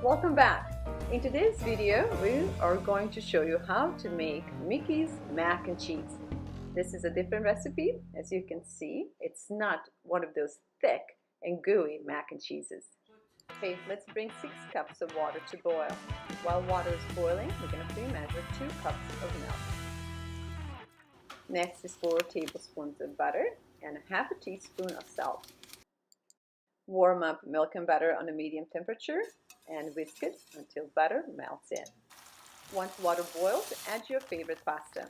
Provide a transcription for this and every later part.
Welcome back. In today's video, we are going to show you how to make Mickey's mac and cheese. This is a different recipe. As you can see, it's not one of those thick and gooey mac and cheeses. Okay, let's bring 6 cups of water to boil. While water is boiling, we're going to pre-measure 2 cups of milk. Next is 4 tablespoons of butter and ½ teaspoon of salt. Warm up milk and butter on a medium temperature and whisk it until butter melts in. Once water boils, add your favorite pasta.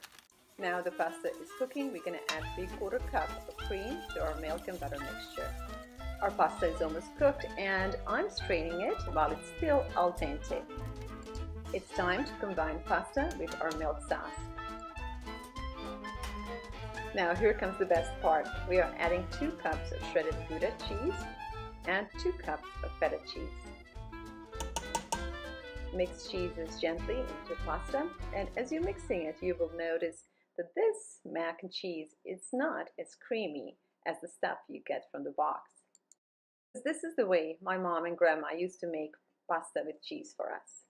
Now the pasta is cooking, we're going to add 3/4 cup of cream to our milk and butter mixture. Our pasta is almost cooked and I'm straining it while it's still al dente. It's time to combine pasta with our milk sauce. Now here comes the best part. We are adding 2 cups of shredded gouda cheese and 2 cups of feta cheese. Mix cheeses gently into pasta, and as you're mixing it, you will notice that this mac and cheese is not as creamy as the stuff you get from the box. This is the way my mom and grandma used to make pasta with cheese for us.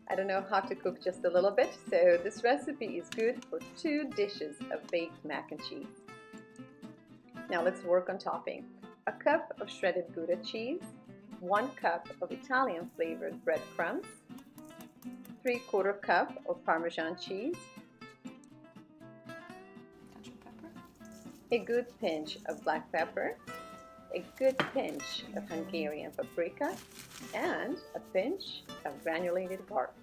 I don't know how to cook just a little bit, so this recipe is good for 2 dishes of baked mac and cheese. Now let's work on topping. A cup of shredded Gouda cheese, 1 cup of Italian flavored breadcrumbs, 3/4 cup of Parmesan cheese, a good pinch of black pepper, a good pinch of Hungarian paprika, and a pinch of granulated garlic.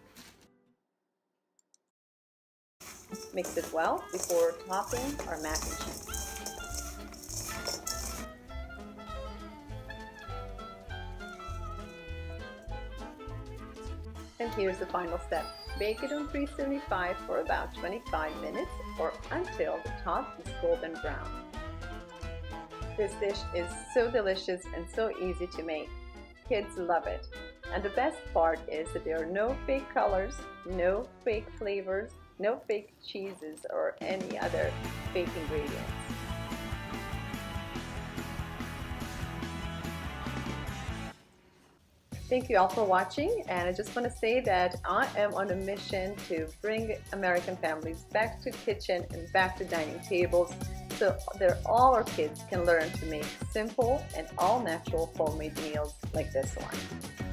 Mix it well before topping our mac and cheese. And here's the final step. Bake it on 375 for about 25 minutes or until the top is golden brown. This dish is so delicious and so easy to make. Kids love it. And the best part is that there are no fake colors, no fake flavors, no fake cheeses or any other fake ingredients. Thank you all for watching, and I just want to say that I am on a mission to bring American families back to kitchen and back to dining tables so that all our kids can learn to make simple and all natural homemade meals like this one.